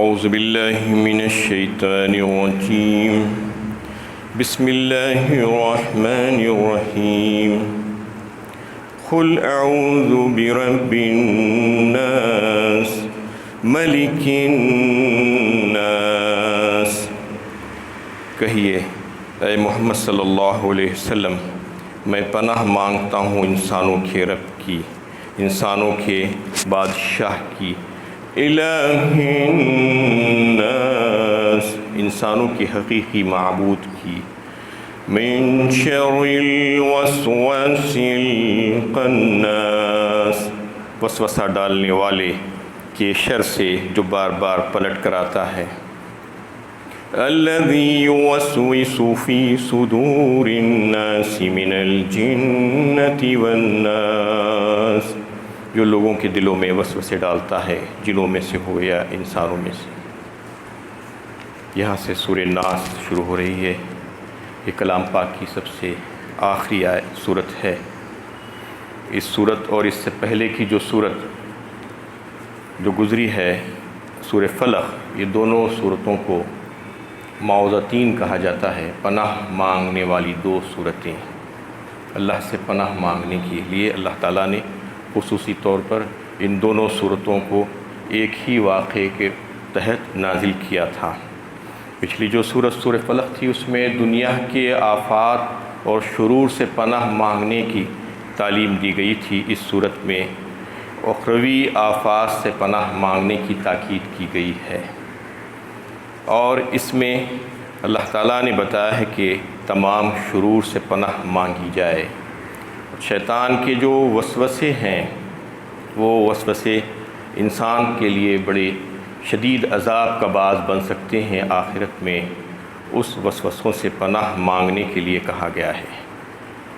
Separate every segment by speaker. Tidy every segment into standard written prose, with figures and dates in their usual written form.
Speaker 1: اعوذ باللہ من الشیطان الرجیم بسم اللہ الرحمن الرحیم قل اعوذ برب الناس ملک الناس، کہیے اے محمد صلی اللہ علیہ وسلم، میں پناہ مانگتا ہوں انسانوں کے رب کی، انسانوں کے بادشاہ کی، الہ الناس، انسانوں کی حقیقی معبود کی، من شر الوسواس الخناس، وسوسہ ڈالنے والے کے شر سے جو بار بار پلٹ کر آتا ہے، الذی یوسوس فی صدور الناس من الجنۃ والناس، جو لوگوں کے دلوں میں وسوسے ڈالتا ہے، جنوں میں سے ہو یا انسانوں میں سے۔ یہاں سے سورہ ناس شروع ہو رہی ہے۔ یہ کلام پاک کی سب سے آخری صورت ہے۔ اس صورت اور اس سے پہلے کی جو صورت جو گزری ہے سورہ فلق، یہ دونوں صورتوں کو معوذتین کہا جاتا ہے، پناہ مانگنے والی دو صورتیں۔ اللہ سے پناہ مانگنے کے لیے اللہ تعالیٰ نے خصوصی طور پر ان دونوں صورتوں کو ایک ہی واقعے کے تحت نازل کیا تھا۔ پچھلی جو سورہ فلق تھی، اس میں دنیا کے آفات اور شرور سے پناہ مانگنے کی تعلیم دی گئی تھی۔ اس صورت میں اخروی آفات سے پناہ مانگنے کی تاکید کی گئی ہے، اور اس میں اللہ تعالیٰ نے بتایا ہے کہ تمام شرور سے پناہ مانگی جائے۔ شیطان کے جو وسوسے ہیں، وہ وسوسے انسان کے لیے بڑے شدید عذاب کا باعث بن سکتے ہیں۔ آخرت میں اس وسوسوں سے پناہ مانگنے کے لیے کہا گیا ہے۔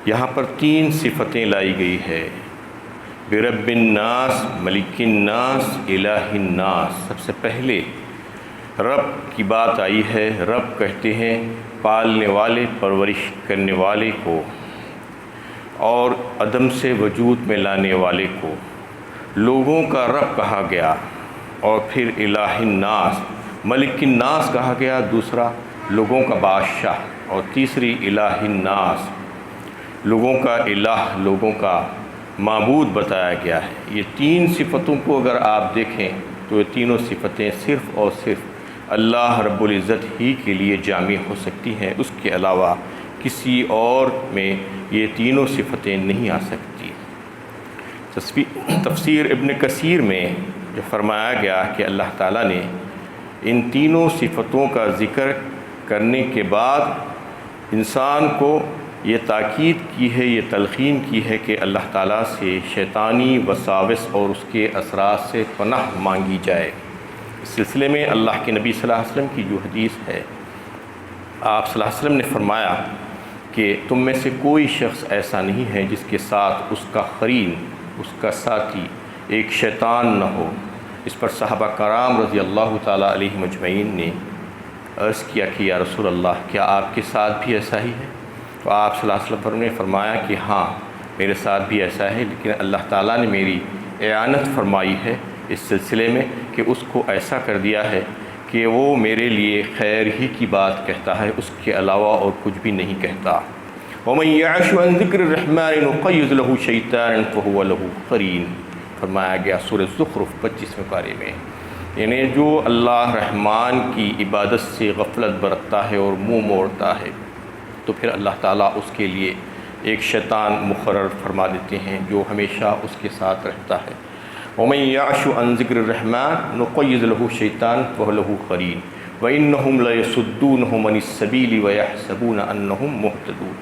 Speaker 1: یہاں پر 3 صفتیں لائی گئی ہے، برب الناس، ملک الناس، الہ الناس۔ سب سے پہلے رب کی بات آئی ہے۔ رب کہتے ہیں پالنے والے، پرورش کرنے والے کو، اور عدم سے وجود میں لانے والے کو لوگوں کا رب کہا گیا، اور پھر الہ الناس، ملک الناس کہا گیا، دوسرا لوگوں کا بادشاہ، اور تیسری الہ الناس، لوگوں کا الہ، لوگوں کا معبود بتایا گیا ہے۔ یہ 3 صفتوں کو اگر آپ دیکھیں تو یہ تینوں صفتیں صرف اور صرف اللہ رب العزت ہی کے لیے جامع ہو سکتی ہیں، اس کے علاوہ کسی اور میں یہ تینوں صفتیں نہیں آ سکتی۔ تفسیر ابن کثیر میں جو فرمایا گیا کہ اللہ تعالیٰ نے ان تینوں صفتوں کا ذکر کرنے کے بعد انسان کو یہ تاکید کی ہے، یہ تلقین کی ہے کہ اللہ تعالیٰ سے شیطانی وساوس اور اس کے اثرات سے پناہ مانگی جائے۔ اس سلسلے میں اللہ کے نبی صلی اللہ علیہ وسلم کی جو حدیث ہے، آپ صلی اللہ علیہ وسلم نے فرمایا کہ تم میں سے کوئی شخص ایسا نہیں ہے جس کے ساتھ اس کا قرین، اس کا ساتھی ایک شیطان نہ ہو۔ اس پر صحابہ کرام رضی اللہ تعالیٰ علیہ مجمعین نے عرض کیا کہ یا رسول اللہ، کیا آپ کے ساتھ بھی ایسا ہی ہے؟ تو آپ صلی اللہ علیہ وسلم نے فرمایا کہ ہاں، میرے ساتھ بھی ایسا ہے، لیکن اللہ تعالیٰ نے میری اعانت فرمائی ہے اس سلسلے میں کہ اس کو ایسا کر دیا ہے کہ وہ میرے لیے خیر ہی کی بات کہتا ہے، اس کے علاوہ اور کچھ بھی نہیں کہتا۔ وَمَن يَعْشُ عَن ذِكْرِ الرَّحْمَٰنِ نُقَيِّضْ لَهُ شَيْطَانًا فَهُوَ لَهُ قَرِينٌ، فرمایا گیا سورہ زخرف 25ویں پارے میں۔ یعنی جو اللہ رحمان کی عبادت سے غفلت برتتا ہے اور منہ موڑتا ہے، تو پھر اللہ تعالیٰ اس کے لیے ایک شیطان مقرر فرما دیتے ہیں جو ہمیشہ اس کے ساتھ رہتا ہے۔ وَمَن يَعْشُ عَن ذِكْرِ الرَّحْمَٰنِ نُقَيِّضْ لَهُ شَيْطَانًا فَهُوَ لَهُ قَرِينٌ وَإِنَّهُمْ لَيَصُدُّونَهُمْ عَنِ السَّبِيلِ وَيَحْسَبُونَ أَنَّهُمْ مُهْتَدُونَ۔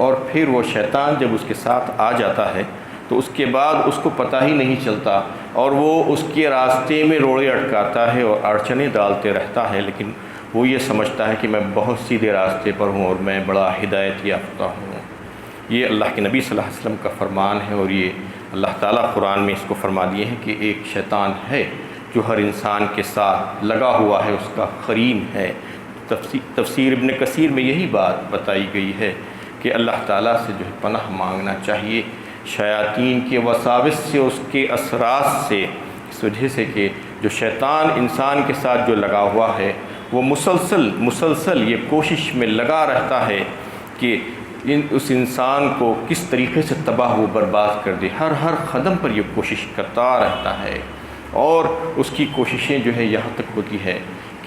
Speaker 1: اور پھر وہ شیطان جب اس کے ساتھ آ جاتا ہے تو اس کے بعد اس کو پتہ ہی نہیں چلتا، اور وہ اس کے راستے میں روڑے اٹکاتا ہے اور اڑچنیں ڈالتے رہتا ہے، لیکن وہ یہ سمجھتا ہے کہ میں بہت سیدھے راستے پر ہوں اور میں بڑا ہدایت یافتہ ہوں۔ یہ اللہ کے نبی صلی اللہ علیہ وسلم کا فرمان ہے، اور یہ اللہ تعالیٰ قرآن میں اس کو فرما دیے ہیں کہ ایک شیطان ہے جو ہر انسان کے ساتھ لگا ہوا ہے، اس کا قرین ہے۔ تفسیر ابن کثیر میں یہی بات بتائی گئی ہے کہ اللہ تعالیٰ سے جو ہے پناہ مانگنا چاہیے شیاطین کے وساوس سے، اس کے اثرات سے، اس وجہ سے کہ جو شیطان انسان کے ساتھ جو لگا ہوا ہے وہ مسلسل یہ کوشش میں لگا رہتا ہے کہ اس انسان کو کس طریقے سے تباہ و برباد کر دے۔ ہر قدم پر یہ کوشش کرتا رہتا ہے، اور اس کی کوششیں جو ہے یہاں تک ہوتی ہے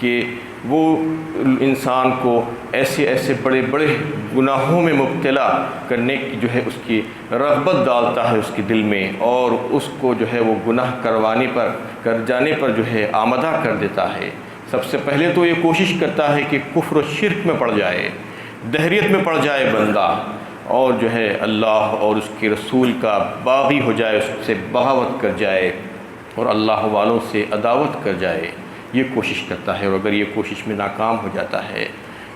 Speaker 1: کہ وہ انسان کو ایسے بڑے گناہوں میں مبتلا کرنے کی جو ہے اس کی رغبت ڈالتا ہے اس کے دل میں، اور اس کو جو ہے وہ گناہ کر جانے پر جو ہے آمادہ کر دیتا ہے۔ سب سے پہلے تو یہ کوشش کرتا ہے کہ کفر و شرک میں پڑ جائے، دہریت میں پڑ جائے بندہ، اور جو ہے اللہ اور اس کے رسول کا باغی ہو جائے، اس سے بغاوت کر جائے اور اللہ والوں سے عداوت کر جائے۔ یہ کوشش کرتا ہے، اور اگر یہ کوشش میں ناکام ہو جاتا ہے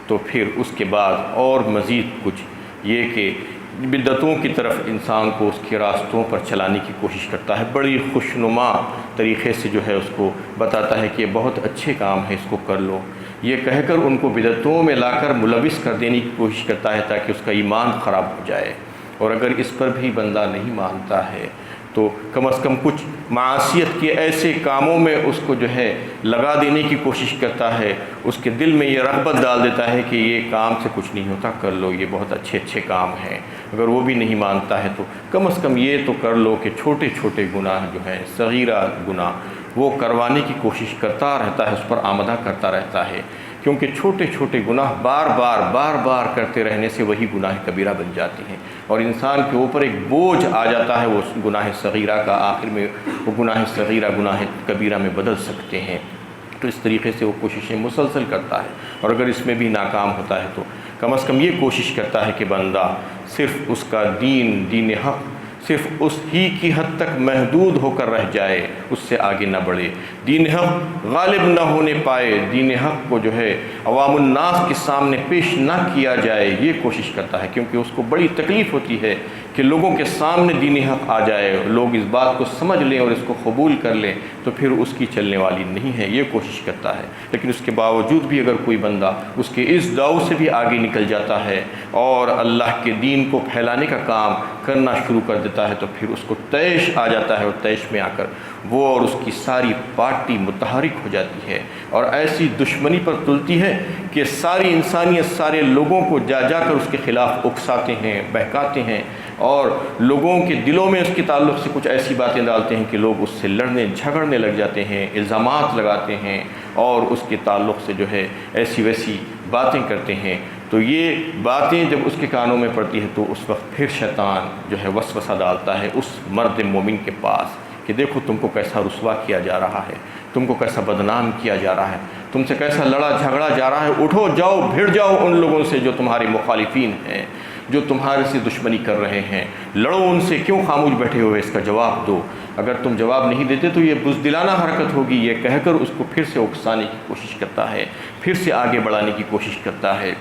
Speaker 1: تو پھر اس کے بعد اور مزید کچھ یہ کہ بدعتوں کی طرف انسان کو اس کے راستوں پر چلانے کی کوشش کرتا ہے، بڑی خوشنما طریقے سے جو ہے اس کو بتاتا ہے کہ یہ بہت اچھے کام ہے، اس کو کر لو، یہ کہہ کر ان کو بدعتوں میں لا کر ملوث کر دینے کی کوشش کرتا ہے تاکہ اس کا ایمان خراب ہو جائے۔ اور اگر اس پر بھی بندہ نہیں مانتا ہے تو کم از کم کچھ معاشیت کے ایسے کاموں میں اس کو جو ہے لگا دینے کی کوشش کرتا ہے، اس کے دل میں یہ رغبت ڈال دیتا ہے کہ یہ کام سے کچھ نہیں ہوتا، کر لو، یہ بہت اچھے کام ہیں۔ اگر وہ بھی نہیں مانتا ہے تو کم از کم یہ تو کر لو کہ چھوٹے گناہ جو ہیں، صغیرہ گناہ، وہ کروانے کی کوشش کرتا رہتا ہے، اس پر آمدہ کرتا رہتا ہے، کیونکہ چھوٹے گناہ بار بار کرتے رہنے سے وہی گناہ کبیرہ بن جاتی ہیں، اور انسان کے اوپر ایک بوجھ آ جاتا ہے وہ گناہ صغیرہ کا، آخر میں وہ گناہ صغیرہ گناہ کبیرہ میں بدل سکتے ہیں۔ تو اس طریقے سے وہ کوششیں مسلسل کرتا ہے، اور اگر اس میں بھی ناکام ہوتا ہے تو کم از کم یہ کوشش کرتا ہے کہ بندہ صرف اس کا دین حق صرف اس ہی کی حد تک محدود ہو کر رہ جائے، اس سے آگے نہ بڑھے، دین حق غالب نہ ہونے پائے، دین حق کو جو ہے عوام الناس کے سامنے پیش نہ کیا جائے، یہ کوشش کرتا ہے، کیونکہ اس کو بڑی تکلیف ہوتی ہے کہ لوگوں کے سامنے دین حق آ جائے، لوگ اس بات کو سمجھ لیں اور اس کو قبول کر لیں، تو پھر اس کی چلنے والی نہیں ہے، یہ کوشش کرتا ہے۔ لیکن اس کے باوجود بھی اگر کوئی بندہ اس کے اس داؤ سے بھی آگے نکل جاتا ہے اور اللہ کے دین کو پھیلانے کا کام کرنا شروع کر دیتا ہے، تو پھر اس کو طیش آ جاتا ہے، اور طیش میں آ کر وہ اور اس کی ساری پارٹی متحرک ہو جاتی ہے، اور ایسی دشمنی پر تلتی ہے کہ ساری انسانیت سارے لوگوں کو جا کر اس کے خلاف اکساتے ہیں، بہکاتے ہیں، اور لوگوں کے دلوں میں اس کے تعلق سے کچھ ایسی باتیں ڈالتے ہیں کہ لوگ اس سے لڑنے جھگڑنے لگ جاتے ہیں، الزامات لگاتے ہیں، اور اس کے تعلق سے جو ہے ایسی ویسی باتیں کرتے ہیں۔ تو یہ باتیں جب اس کے کانوں میں پڑتی ہے تو اس وقت پھر شیطان جو ہے وسوسہ ڈالتا ہے اس مرد مومن کے پاس کہ دیکھو تم کو کیسا رسوا کیا جا رہا ہے، تم کو کیسا بدنام کیا جا رہا ہے، تم سے کیسا لڑا جھگڑا جا رہا ہے، اٹھو جاؤ بھیڑ جاؤ ان لوگوں سے جو تمہارے مخالفین ہیں، جو تمہارے سے دشمنی کر رہے ہیں، لڑو ان سے، کیوں خاموش بیٹھے ہوئے، اس کا جواب دو، اگر تم جواب نہیں دیتے تو یہ بزدلانہ حرکت ہوگی، یہ کہہ کر اس کو پھر سے اکسانے کی کوشش کرتا ہے، پھر سے آگے بڑھانے کی کوشش کرتا ہے،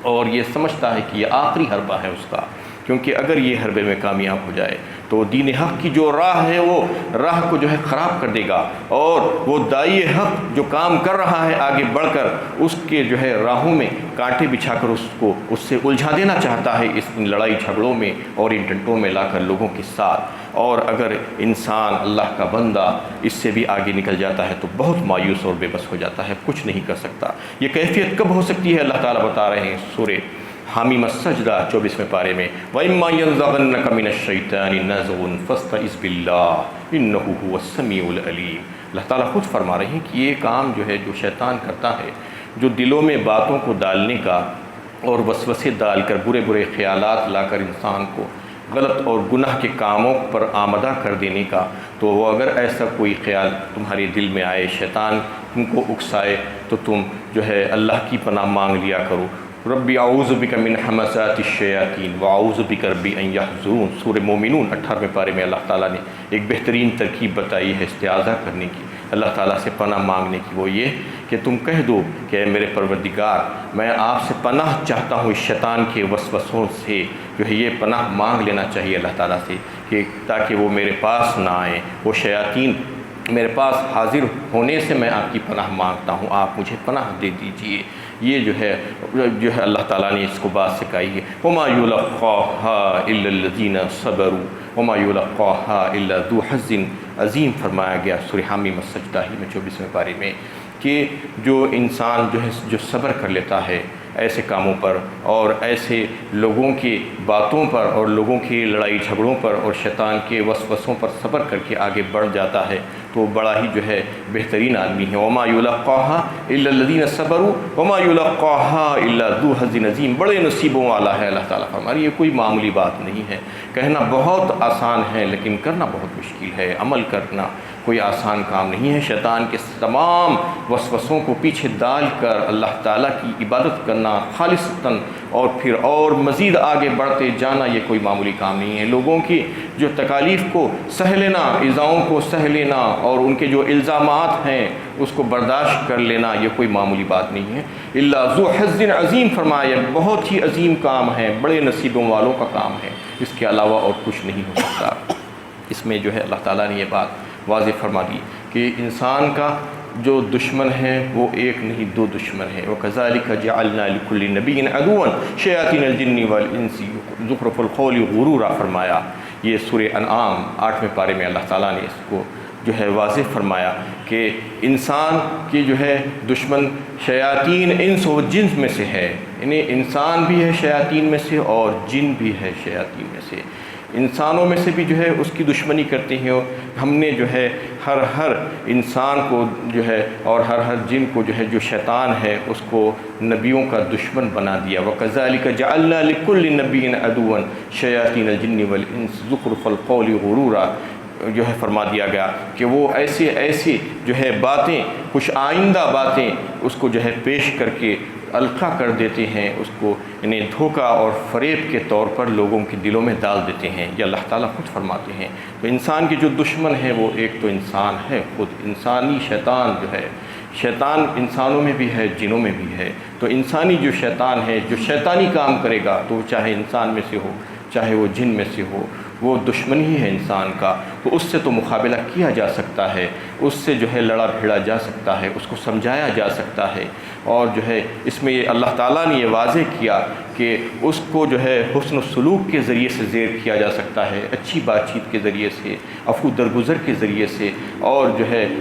Speaker 1: اور یہ سمجھتا ہے کہ یہ آخری حربہ ہے اس کا، کیونکہ اگر یہ حربے میں کامیاب ہو جائے تو دین حق کی جو راہ ہے وہ راہ کو جو ہے خراب کر دے گا، اور وہ داعی حق جو کام کر رہا ہے آگے بڑھ کر اس کے جو ہے راہوں میں کانٹے بچھا کر اس سے الجھا دینا چاہتا ہے اس لڑائی جھگڑوں میں اور ان ڈنڈوں میں لا کر لوگوں کے ساتھ۔ اور اگر انسان اللہ کا بندہ اس سے بھی آگے نکل جاتا ہے تو بہت مایوس اور بے بس ہو جاتا ہے، کچھ نہیں کر سکتا۔ یہ کیفیت کب ہو سکتی ہے؟ اللہ تعالیٰ بتا رہے ہیں سورہ حامیم السجدہ 24ویں پارے میں، وَإِمَّا يَنزَغَنَّكَ مِنَ الشَّيْطَانِ نَزْغٌ فَاسْتَعِذْ بِاللَّهِ إِنَّهُ هُوَ السَّمِيعُ الْعَلِيمُ۔ اللہ تعالیٰ خود فرما رہے ہیں کہ یہ کام جو ہے جو شیطان کرتا ہے، جو دلوں میں باتوں کو ڈالنے کا اور وسوسے ڈال کر برے خیالات لا کر انسان کو غلط اور گناہ کے کاموں پر آمدہ کر دینے کا، تو وہ اگر ایسا کوئی خیال تمہارے دل میں آئے، شیطان تم کو اکسائے، تو تم جو ہے اللہ کی پناہ مانگ لیا کرو، ربی اعوذ بک من حمزات الشیاطین واعوذ بک ربی ان یحضرون۔ سورہ مومنون 18ویں پارے میں اللہ تعالیٰ نے ایک بہترین ترکیب بتائی ہے استعاذہ کرنے کی، اللہ تعالیٰ سے پناہ مانگنے کی، وہ یہ کہ تم کہہ دو کہ اے میرے پروردگار، میں آپ سے پناہ چاہتا ہوں اس شیطان کے وسوسوں سے، جو ہے یہ پناہ مانگ لینا چاہیے اللہ تعالیٰ سے کہ تاکہ وہ میرے پاس نہ آئیں، وہ شیاطین میرے پاس حاضر ہونے سے میں آپ کی پناہ مانگتا ہوں، آپ مجھے پناہ دے دیجئے۔ یہ جو ہے اللہ تعالیٰ نے اس کو بات سکھائی ہے، وَمَا يُلَقَّاهَا إِلَّا الَّذِينَ صَبَرُوا۔ وما یلقاہا الا ذو حظ عظیم فرمایا گیا سورہ حامیم السجدہ ہی میں 24ویں پارے میں کہ جو انسان جو صبر کر لیتا ہے ایسے کاموں پر اور ایسے لوگوں کی باتوں پر اور لوگوں کی لڑائی جھگڑوں پر اور شیطان کے وسوسوں پر صبر کر کے آگے بڑھ جاتا ہے تو بڑا ہی بہترین آدمی ہے۔ وما یلقاہا الا الذین صبروا وما یلقاہا الا ذو حظ عظیم، بڑے نصیبوں والا ہے اللہ تعالیٰ فرما رہی ہے۔ یہ کوئی معمولی بات نہیں ہے، کہنا بہت آسان ہے لیکن کرنا بہت مشکل ہے، عمل کرنا کوئی آسان کام نہیں ہے۔ شیطان کے تمام وسوسوں کو پیچھے ڈال کر اللہ تعالیٰ کی عبادت کرنا خالصتاً اور پھر اور مزید آگے بڑھتے جانا یہ کوئی معمولی کام نہیں ہے۔ لوگوں کی جو تکالیف کو سہ لینا، ایذاؤں کو سہ لینا اور ان کے جو الزامات ہیں اس کو برداشت کر لینا یہ کوئی معمولی بات نہیں ہے۔ الا ذو حظ عظیم فرمایا، بہت ہی عظیم کام ہے، بڑے نصیبوں والوں کا کام ہے، اس کے علاوہ اور کچھ نہیں ہو سکتا۔ اس میں اللہ تعالیٰ نے یہ بات واضح فرما دی کہ انسان کا جو دشمن ہے وہ ایک نہیں دو دشمن ہے۔ وَكَذَلِكَ جَعَلْنَا لِكُلِّ نَبِيٍّ عَدُوًّا شَيَاطِينَ الْجِنِّ وَالْإِنسِ زُخْرُفَ الْقَوْلِ غُرُورًا فرمایا۔ یہ سورہ انعام 8ویں پارے میں اللہ تعالیٰ نے اس کو واضح فرمایا کہ انسان کی دشمن شیاطین انس و جنس میں سے ہے، یعنی انسان بھی ہے شیاطین میں سے اور جن بھی ہے شیاطین میں سے۔ انسانوں میں سے بھی اس کی دشمنی کرتے ہیں۔ ہم نے ہر انسان کو اور ہر جن کو جو شیطان ہے اس کو نبیوں کا دشمن بنا دیا۔ وَكَذَلِكَ جَعَلْنَا لِكُلِّ نَبِيٍّ عَدُوًّا شَيَاطِينَ الْجِنِّ وَالْإِنسِ زُخْرُفَ الْقَوْلِ غُرُورًا فرما دیا گیا کہ وہ ایسی باتیں، کچھ آئندہ باتیں اس کو پیش کر کے القا کر دیتے ہیں، اس کو یعنی دھوکہ اور فریب کے طور پر لوگوں کے دلوں میں ڈال دیتے ہیں۔ یہ اللہ تعالیٰ خود فرماتے ہیں۔ تو انسان کے جو دشمن ہے وہ ایک تو انسان ہے خود، انسانی شیطان شیطان انسانوں میں بھی ہے جنوں میں بھی ہے۔ تو انسانی جو شیطان ہے جو شیطانی کام کرے گا تو چاہے انسان میں سے ہو چاہے وہ جن میں سے ہو، وہ دشمن ہی ہے انسان کا۔ تو اس سے تو مقابلہ کیا جا سکتا ہے، اس سے لڑا بھیڑا جا سکتا ہے، اس کو سمجھایا جا سکتا ہے۔ اور اس میں یہ اللہ تعالیٰ نے یہ واضح کیا کہ اس کو حسن و سلوک کے ذریعے سے زیر کیا جا سکتا ہے، اچھی بات چیت کے ذریعے سے، عفو درگزر کے ذریعے سے، اور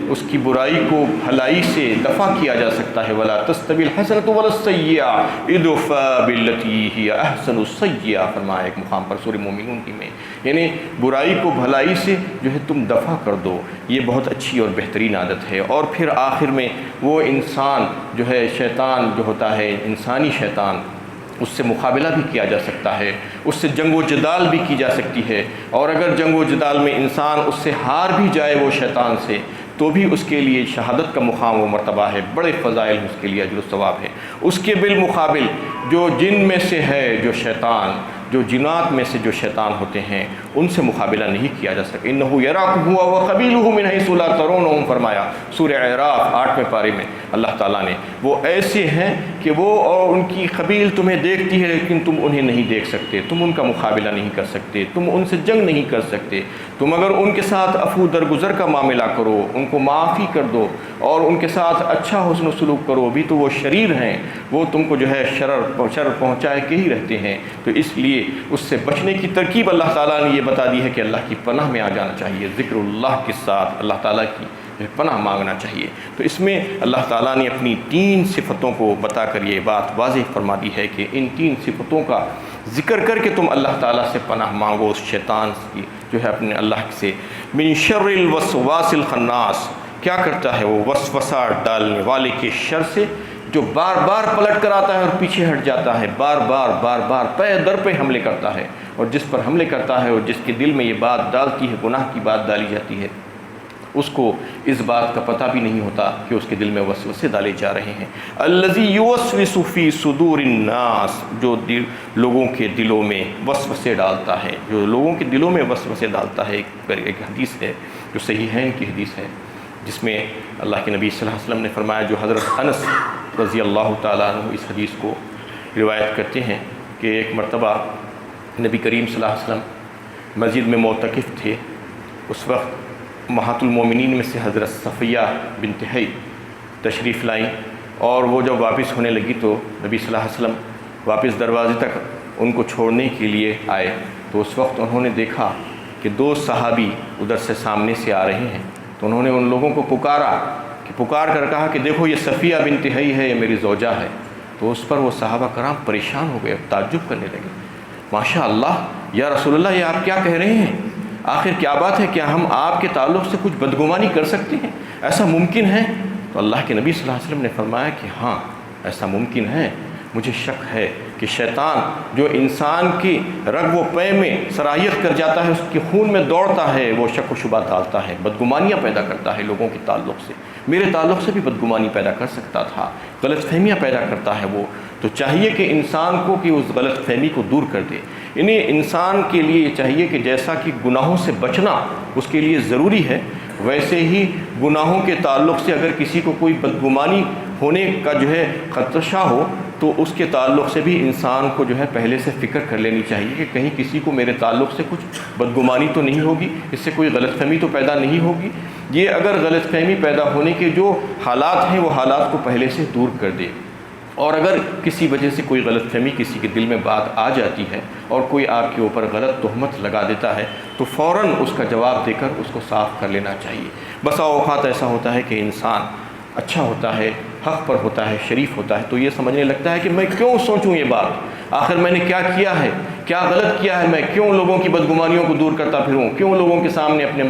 Speaker 1: اس کی برائی کو بھلائی سے دفع کیا جا سکتا ہے۔ وَلَا تَسْتَوِي الْحَسَنَةُ وَلَا السَّيِّئَةُ ادْفَعْ بِالَّتِي هِيَ أَحْسَنُ السَّيِّئَةَ فرمایا ایک مقام پر سورہ مومنون کی میں، یعنی برائی کو بھلائی سے تم دفع کر دو، یہ بہت اچھی اور بہترین عادت ہے۔ اور پھر آخر میں وہ انسان شیطان ہوتا ہے، انسانی شیطان، اس سے مقابلہ بھی کیا جا سکتا ہے، اس سے جنگ و جدال بھی کی جا سکتی ہے۔ اور اگر جنگ و جدال میں انسان اس سے ہار بھی جائے وہ شیطان سے تو بھی اس کے لیے شہادت کا مقام و مرتبہ ہے، بڑے فضائل اس کے لیے اجر و ثواب ہے۔ اس کے بالمقابل جو جن میں سے ہے جو شیطان، جو جنات میں سے جو شیطان ہوتے ہیں ان سے مقابلہ نہیں کیا جا سکتا۔ انہ یراکم ہوا وقبیلہ من حیث لا ترونہم فرمایا سورہ اعراف 8ویں پارے میں اللہ تعالیٰ نے۔ وہ ایسے ہیں کہ وہ اور ان کی قبیل تمہیں دیکھتی ہے لیکن تم انہیں نہیں دیکھ سکتے، تم ان کا مقابلہ نہیں کر سکتے، تم ان سے جنگ نہیں کر سکتے۔ تم اگر ان کے ساتھ عفو درگزر کا معاملہ کرو، ان کو معافی کر دو اور ان کے ساتھ اچھا حسن و سلوک کرو، بھی تو وہ شریر ہیں، وہ تم کو شر پہنچائے کے ہی رہتے ہیں۔ تو اس لیے اس سے بچنے کی ترکیب اللہ تعالیٰ نے یہ بتا دی ہے کہ اللہ کی پناہ میں آ جانا چاہیے، ذکر اللہ کے ساتھ اللہ تعالیٰ کی پناہ مانگنا چاہیے۔ تو اس میں اللہ تعالیٰ نے اپنی 3 صفتوں کو بتا کر یہ بات واضح فرما دی ہے کہ ان 3 صفتوں کا ذکر کر کے تم اللہ تعالیٰ سے پناہ مانگو اس شیطان کی اپنے اللہ سے۔ من شر الوسواس الخناس، کیا کرتا ہے وہ وسوسہ ڈالنے والے کے شر سے، جو بار بار پلٹ کر آتا ہے اور پیچھے ہٹ جاتا ہے، بار بار پے در پہ حملے کرتا ہے، اور جس پر حملے کرتا ہے اور جس کے دل میں یہ بات ڈالتی ہے، گناہ کی بات ڈالی جاتی ہے، اس کو اس بات کا پتہ بھی نہیں ہوتا کہ اس کے دل میں وسوسے ڈالے جا رہے ہیں۔ الذی یوسوس فی صدور الناس، جو لوگوں کے دلوں میں وسوسے ڈالتا ہے، جو لوگوں کے دلوں میں وسوسے ڈالتا ہے۔ ایک حدیث ہے جو صحیحین کی حدیث ہے، جس میں اللہ کے نبی صلی اللہ علیہ وسلم نے فرمایا، جو حضرت انس رضی اللہ تعالیٰ عنہ اس حدیث کو روایت کرتے ہیں کہ ایک مرتبہ نبی کریم صلی اللہ علیہ وسلم مسجد میں معتکف تھے۔ اس وقت امہات المومنین میں سے حضرت صفیہ بنت حی تشریف لائیں، اور وہ جب واپس ہونے لگی تو نبی صلی اللہ علیہ وسلم واپس دروازے تک ان کو چھوڑنے کے لیے آئے۔ تو اس وقت انہوں نے دیکھا کہ 2 صحابی ادھر سے سامنے سے آ رہے ہیں، تو انہوں نے ان لوگوں کو پکار کر کہا کہ دیکھو یہ صفیہ بنت حی ہے، یہ میری زوجہ ہے۔ تو اس پر وہ صحابہ کرام پریشان ہو گئے، تعجب کرنے لگے، ماشاء اللہ یا رسول اللہ یہ آپ کیا کہہ رہے ہیں؟ آخر کیا بات ہے؟ کیا ہم آپ کے تعلق سے کچھ بدگمانی کر سکتے ہیں؟ ایسا ممکن ہے؟ تو اللہ کے نبی صلی اللہ علیہ وسلم نے فرمایا کہ ہاں ایسا ممکن ہے، مجھے شک ہے کہ شیطان جو انسان کی رگ و پے میں صلاحیت کر جاتا ہے، اس کے خون میں دوڑتا ہے، وہ شک و شبہ ڈالتا ہے، بدگمانیاں پیدا کرتا ہے لوگوں کے تعلق سے۔ میرے تعلق سے بھی بدگمانی پیدا کر سکتا تھا، غلط فہمیاں پیدا کرتا ہے وہ، تو چاہیے کہ انسان کو کہ اس غلط فہمی کو دور کر دے۔ یعنی انسان کے لیے یہ چاہیے کہ جیسا کہ گناہوں سے بچنا اس کے لیے ضروری ہے، ویسے ہی گناہوں کے تعلق سے اگر کسی کو کوئی بدگمانی ہونے کا جو ہے خدشہ ہو تو اس کے تعلق سے بھی انسان کو جو ہے پہلے سے فکر کر لینی چاہیے کہ کہیں کسی کو میرے تعلق سے کچھ بدگمانی تو نہیں ہوگی، اس سے کوئی غلط فہمی تو پیدا نہیں ہوگی۔ یہ اگر غلط فہمی پیدا ہونے کے جو حالات ہیں وہ حالات کو پہلے سے دور کر دے، اور اگر کسی وجہ سے کوئی غلط فہمی کسی کے دل میں بات آ جاتی ہے اور کوئی آپ کے اوپر غلط تہمت لگا دیتا ہے تو فوراً اس کا جواب دے کر اس کو صاف کر لینا چاہیے۔ بسا اوقات ایسا ہوتا ہے کہ انسان اچھا ہوتا ہے، حق پر ہوتا ہے، شریف ہوتا ہے، تو یہ سمجھنے لگتا ہے کہ میں کیوں سوچوں یہ بات، آخر میں نے کیا کیا ہے، کیا غلط کیا ہے، میں کیوں لوگوں کی بدگمانیوں کو دور کرتا پھروں، کیوں لوگوں کے سامنے اپنے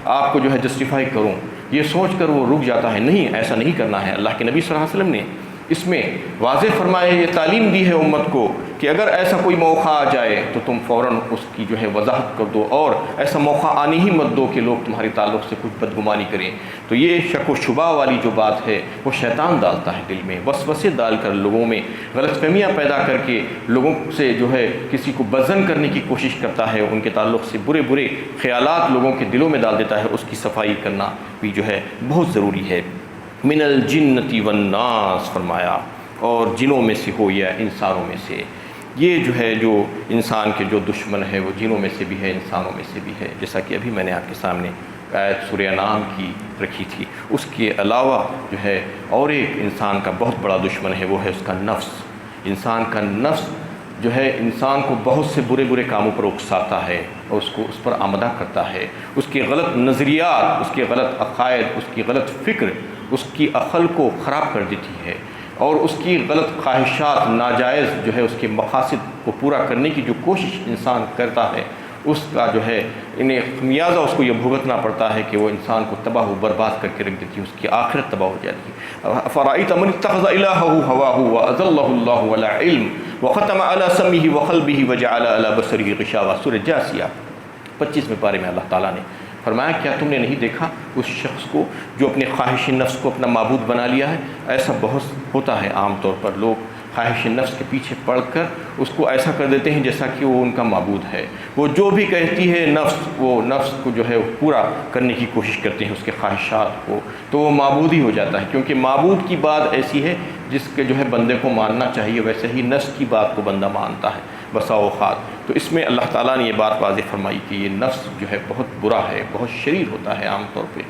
Speaker 1: آپ کو جو ہے جسٹیفائی کروں، یہ سوچ کر وہ رک جاتا ہے۔ نہیں، ایسا نہیں کرنا ہے۔ اللہ کے نبی صلی اللہ علیہ وسلم نے اس میں واضح فرمایا، یہ تعلیم دی ہے امت کو کہ اگر ایسا کوئی موقع آ جائے تو تم فوراً اس کی جو ہے وضاحت کر دو، اور ایسا موقع آنے ہی مت دو کہ لوگ تمہارے تعلق سے کچھ بدگمانی کریں۔ تو یہ شک و شبہ والی جو بات ہے وہ شیطان ڈالتا ہے دل میں، وسوسے ڈال کر لوگوں میں غلط فہمیاں پیدا کر کے لوگوں سے جو ہے کسی کو بدظن کرنے کی کوشش کرتا ہے، ان کے تعلق سے برے برے خیالات لوگوں کے دلوں میں ڈال دیتا ہے۔ اس کی صفائی کرنا بھی جو ہے بہت ضروری ہے۔ من الجنتی والناس فرمایا، اور جنوں میں سے ہو یا انسانوں میں سے۔ یہ جو ہے جو انسان کے جو دشمن ہے وہ جنوں میں سے بھی ہے، انسانوں میں سے بھی ہے، جیسا کہ ابھی میں نے آپ کے سامنے آیت سورہ انعام کی رکھی تھی۔ اس کے علاوہ جو ہے اور ایک انسان کا بہت بڑا دشمن ہے، وہ ہے اس کا نفس۔ انسان کا نفس جو ہے انسان کو بہت سے برے برے کاموں پر اکساتا ہے اور اس کو اس پر آمادہ کرتا ہے۔ اس کے غلط نظریات، اس کے غلط عقائد، اس کی غلط فکر اس کی عقل کو خراب کر دیتی ہے، اور اس کی غلط خواہشات، ناجائز جو ہے اس کے مقاصد کو پورا کرنے کی جو کوشش انسان کرتا ہے، اس کا جو ہے انہیں خمیازہ اس کو یہ بھگتنا پڑتا ہے کہ وہ انسان کو تباہ و برباد کر کے رکھ دیتی ہے، اس کی آخرت تباہ ہو جاتی ہے۔ افرأیت من اتخذ الہہ ہواہ واضلہ اللہ علی علم وختم علی سمعہ وقلبہ وجعل علی بصرہ غشاوہ۔ سورہ جاثیہ 25ویں پارے میں اللہ تعالیٰ نے فرمایا، کیا تم نے نہیں دیکھا اس شخص کو جو اپنے خواہش نفس کو اپنا معبود بنا لیا ہے؟ ایسا بہت ہوتا ہے، عام طور پر لوگ خواہش نفس کے پیچھے پڑ کر اس کو ایسا کر دیتے ہیں جیسا کہ وہ ان کا معبود ہے۔ وہ جو بھی کہتی ہے نفس، وہ نفس کو جو ہے پورا کرنے کی کوشش کرتے ہیں، اس کے خواہشات کو، تو وہ معبود ہی ہو جاتا ہے، کیونکہ معبود کی بات ایسی ہے جس کے جو ہے بندے کو ماننا چاہیے، ویسے ہی نفس کی بات کو بندہ مانتا ہے بسا اوقات۔ تو اس میں اللہ تعالیٰ نے یہ بات واضح فرمائی کہ یہ نفس جو ہے بہت برا ہے، بہت شریر ہوتا ہے عام طور پہ،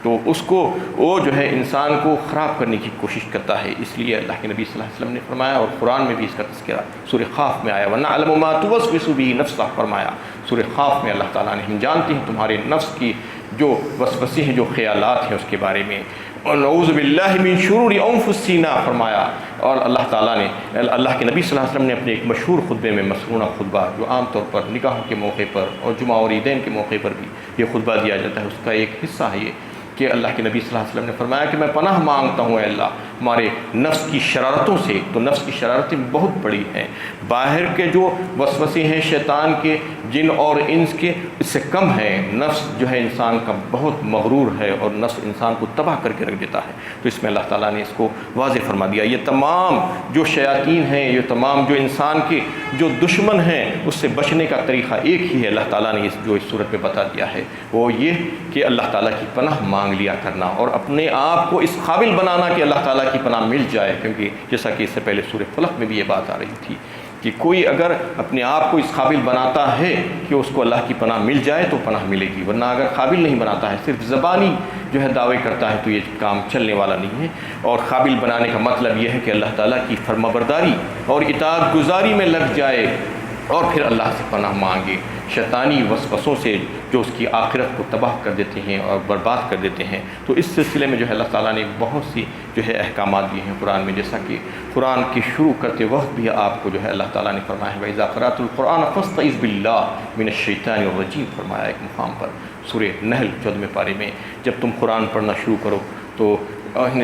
Speaker 1: تو اس کو وہ جو ہے انسان کو خراب کرنے کی کوشش کرتا ہے۔ اس لیے اللہ کے نبی صلی اللہ علیہ وسلم نے فرمایا، اور قرآن میں بھی اس کا تذکرہ سورہ قاف میں آیا، وَنَعْلَمُ مَا تُوَسْوِسُ بِهِ نَفْسُهُ فرمایا سورہ قاف میں اللہ تعالیٰ نے، ہم جانتے ہیں تمہارے نفس کی جو وسوسے ہیں، جو خیالات ہیں، اس کے بارے میں۔ وَنَعُوذُ بِاللَّهِ مِن شُرُورِ أَنفُسِنَا فرمایا، اور اللہ تعالیٰ نے، اللہ کے نبی صلی اللہ علیہ وسلم نے اپنے ایک مشہور خطبے میں، مسنونہ خطبہ جو عام طور پر نکاحوں کے موقع پر اور جمعہ اور عیدین کے موقع پر بھی یہ خطبہ دیا جاتا ہے، اس کا ایک حصہ ہے یہ کہ اللہ کے نبی صلی اللہ علیہ وسلم نے فرمایا کہ میں پناہ مانگتا ہوں اے اللہ ہمارے نفس کی شرارتوں سے۔ تو نفس کی شرارتیں بہت بڑی ہیں، باہر کے جو وسوسے ہیں شیطان کے، جن اور انس کے، اس سے کم ہے۔ نفس جو ہے انسان کا بہت مغرور ہے، اور نفس انسان کو تباہ کر کے رکھ دیتا ہے۔ تو اس میں اللہ تعالیٰ نے اس کو واضح فرما دیا، یہ تمام جو شیاطین ہیں، یہ تمام جو انسان کے جو دشمن ہیں، اس سے بچنے کا طریقہ ایک ہی ہے، اللہ تعالیٰ نے جو اس صورت میں بتا دیا ہے، وہ یہ کہ اللہ تعالیٰ کی پناہ مانگ لیا کرنا، اور اپنے آپ کو اس قابل بنانا کہ اللہ تعالیٰ کی پناہ مل جائے، کیونکہ جیسا کہ اس سے پہلے سورہ فلق میں بھی یہ بات آ رہی تھی کہ کوئی اگر اپنے آپ کو اس قابل بناتا ہے کہ اس کو اللہ کی پناہ مل جائے تو پناہ ملے گی، ورنہ اگر قابل نہیں بناتا ہے، صرف زبانی جو ہے دعوے کرتا ہے، تو یہ کام چلنے والا نہیں ہے۔ اور قابل بنانے کا مطلب یہ ہے کہ اللہ تعالیٰ کی فرمانبرداری اور اطاعت گزاری میں لگ جائے، اور پھر اللہ سے پناہ مانگے، شیطانی وسوسوں سے جو اس کی آخرت کو تباہ کر دیتے ہیں اور برباد کر دیتے ہیں۔ تو اس سلسلے میں جو ہے اللہ تعالیٰ نے بہت سی جو ہے احکامات دیے ہیں قرآن میں، جیسا کہ قرآن کی شروع کرتے وقت بھی آپ کو جو ہے اللہ تعالیٰ نے فرمایا ہے وَإِذَا قَرَأْتُ الْقُرْآنَ فَاسْتَعِذْ بِاللَّهِ مِنَ الشَّيْطَانِ الرَّجِيمِ، فرمایا ایک مقام پر سورہ نحل 14 پارے میں، جب تم قرآن پڑھنا شروع کرو تو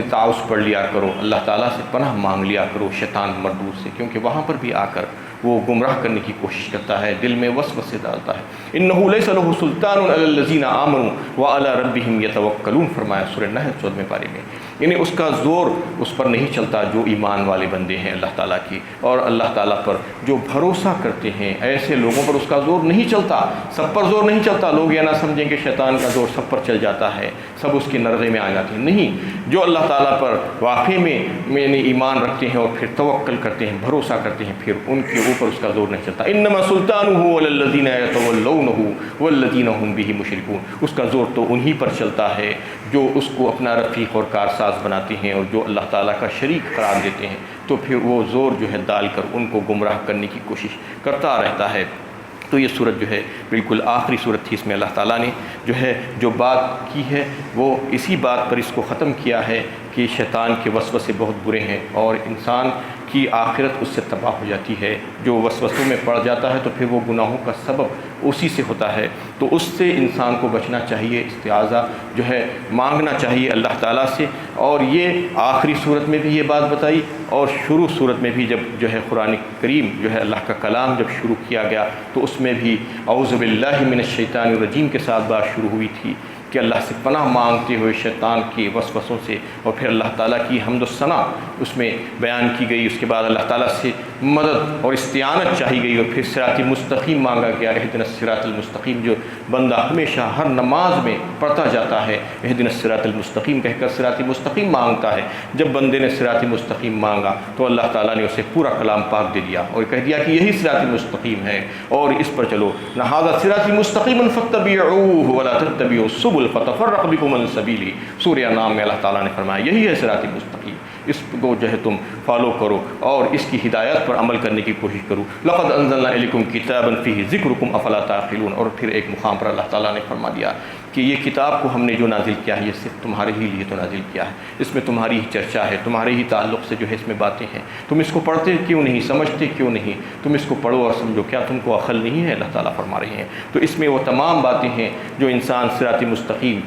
Speaker 1: تعاوذ پڑھ لیا کرو، اللہ تعالیٰ سے پناہ مانگ لیا کرو شیطان مردود سے، کیونکہ وہاں پر بھی آ کر وہ گمراہ کرنے کی کوشش کرتا ہے، دل میں وسوسے ڈالتا ہے۔ اِنَّهُ لَيْسَ لَهُ سُلْطَانٌ عَلَى الَّذِينَ آمَنُوا وَعَلَى رَبِّهِمْ يَتَوَكَّلُونَ، فرمایا سورہ نحل 14 پارے میں، یعنی اس کا زور اس پر نہیں چلتا جو ایمان والے بندے ہیں اللہ تعالیٰ کی اور اللہ تعالیٰ پر جو بھروسہ کرتے ہیں، ایسے لوگوں پر اس کا زور نہیں چلتا، سب پر زور نہیں چلتا۔ لوگ یہ نہ سمجھیں کہ شیطان کا زور سب پر چل جاتا ہے، سب اس کی نرغے میں آ جاتے ہیں، نہیں، جو اللہ تعالیٰ پر واقعی میں یعنی ایمان رکھتے ہیں اور پھر توکل کرتے ہیں، بھروسہ کرتے ہیں، پھر ان کے اوپر اس کا زور نہیں چلتا۔ انما سلطانہ علی الذین یتولونہ والذین هم بہ مشرکون، اس کا زور تو انہی پر چلتا ہے جو اس کو اپنا رفیق اور کارساز بناتے ہیں اور جو اللہ تعالیٰ کا شریک قرار دیتے ہیں، تو پھر وہ زور جو ہے ڈال کر ان کو گمراہ کرنے کی کوشش کرتا رہتا ہے۔ تو یہ صورت جو ہے بالکل آخری صورت تھی، اس میں اللہ تعالیٰ نے جو بات کی ہے وہ اسی بات پر اس کو ختم کیا ہے کہ شیطان کے وسوسے بہت برے ہیں اور انسان کی آخرت اس سے تباہ ہو جاتی ہے۔ جو وسوسوں میں پڑ جاتا ہے تو پھر وہ گناہوں کا سبب اسی سے ہوتا ہے، تو اس سے انسان کو بچنا چاہیے، استعاذہ جو ہے مانگنا چاہیے اللہ تعالیٰ سے۔ اور یہ آخری صورت میں بھی یہ بات بتائی اور شروع صورت میں بھی جب جو ہے قرآن کریم جو ہے اللہ کا کلام جب شروع کیا گیا تو اس میں بھی اعوذ باللہ من الشیطان الرجیم کے ساتھ بات شروع ہوئی تھی کہ اللہ سے پناہ مانگتے ہوئے شیطان کے وسوسوں سے، اور پھر اللہ تعالیٰ کی حمد و ثنا اس میں بیان کی گئی۔ اس کے بعد اللہ تعالیٰ سے مدد اور استعانت چاہی گئی اور پھر صراط مستقیم مانگا گیا، اہدنا الصراط المستقیم، جو بندہ ہمیشہ ہر نماز میں پڑھتا جاتا ہے، اہدنا الصراط المستقیم کہہ کر صراط مستقیم مانگتا ہے۔ جب بندے نے صراط مستقیم مانگا تو اللہ تعالیٰ نے اسے پورا کلام پاک دے دیا اور کہہ دیا کہ یہی صراط مستقیم ہے اور اس پر چلو، لہذا صراط مستقیما فاتبعوہ ولا تتبعوا السبل فتفرق بکم عن سبیلہ، سورہ انعام میں اللہ تعالیٰ نے فرمایا یہی ہے صراط مستقیم، اس کو جو ہے تم فالو کرو اور اس کی ہدایت پر عمل کرنے کی کوشش کرو۔ لقد انزلنا الیکم کتابا فیہ ذکرکم افلا تعقلون، اور پھر ایک مقام پر اللہ تعالیٰ نے فرما دیا کہ یہ کتاب کو ہم نے جو نازل کیا ہے یہ صرف تمہارے ہی لیے تو نازل کیا ہے، اس میں تمہاری ہی چرچا ہے، تمہارے ہی تعلق سے جو ہے اس میں باتیں ہیں، تم اس کو پڑھتے کیوں نہیں، سمجھتے کیوں نہیں، تم اس کو پڑھو اور سمجھو، کیا تم کو عقل نہیں ہے؟ اللہ تعالیٰ فرما رہے ہیں۔ تو اس میں وہ تمام باتیں ہیں جو انسان صراط مستقیم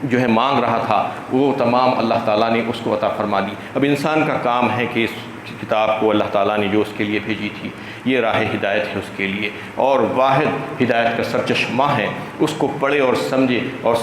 Speaker 1: جو ہے مانگ رہا تھا، وہ تمام اللہ تعالیٰ نے اس کو عطا فرما دی۔ اب انسان کا کام ہے کہ اس کتاب کو اللہ تعالیٰ نے جو اس کے لیے بھیجی تھی یہ راہ ہدایت ہے اس کے لیے، اور واحد ہدایت کا سرچشمہ ہے، اس کو پڑھے اور سمجھے اور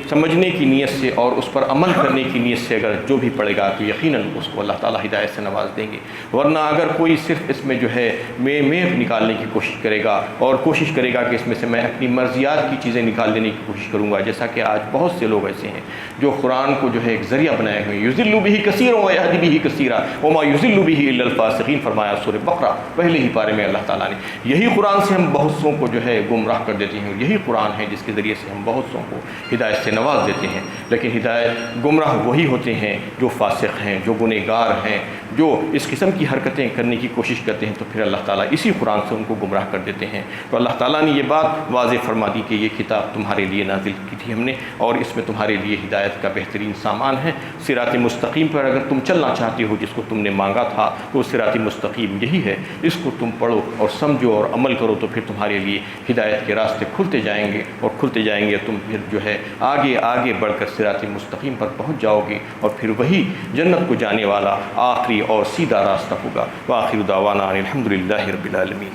Speaker 1: سمجھنے کی نیت سے اور اس پر عمل کرنے کی نیت سے اگر جو بھی پڑھے گا تو یقیناً اس کو اللہ تعالیٰ ہدایت سے نواز دیں گے۔ ورنہ اگر کوئی صرف اس میں جو ہے میں نکالنے کی کوشش کرے گا اور کوشش کرے گا کہ اس میں سے میں اپنی مرضیات کی چیزیں نکال لینے کی کوشش کروں گا، جیسا کہ آج بہت سے لوگ ایسے ہیں جو قرآن کو جو ہے ایک ذریعہ بنائے ہوئے، یضل بہ کثیرا ویہدی بہ کثیرا وما یضل بہ الا الفاسقین، فرمایا سورہ بقرہ پہلے ہی پارے میں اللہ تعالیٰ نے۔ یہی قرآن سے ہم بہت سوں کو جو ہے گمراہ کر دیتے ہیں، یہی قرآن ہے جس کے ذریعے سے ہم بہت سوں کو ہدایت سے نواز دیتے ہیں، لیکن ہدایت گمراہ وہی ہوتے ہیں جو فاسق ہیں، جو گنہگار ہیں، جو اس قسم کی حرکتیں کرنے کی کوشش کرتے ہیں، تو پھر اللہ تعالیٰ اسی قرآن سے ان کو گمراہ کر دیتے ہیں۔ تو اللہ تعالیٰ نے یہ بات واضح فرما دی کہ یہ کتاب تمہارے لیے نازل کی تھی ہم نے، اور اس میں تمہارے لیے ہدایت کا بہترین سامان ہے۔ صراط مستقیم پر اگر تم چلنا چاہتے ہو جس کو تم نے مانگا تھا، تو صراط مستقیم یہی ہے، اس کو تم پڑھو اور سمجھو اور عمل کرو تو پھر تمہارے لیے ہدایت کے راستے کھلتے جائیں گے اور کھلتے جائیں گے، تم پھر جو ہے آگے بڑھ کر صراط مستقیم پر پہنچ جاؤ گے اور پھر وہی جنت کو جانے والا آخری اور سیدھا راستہ ہوگا۔ وآخر دعوانا ان الحمدللہ رب العالمین۔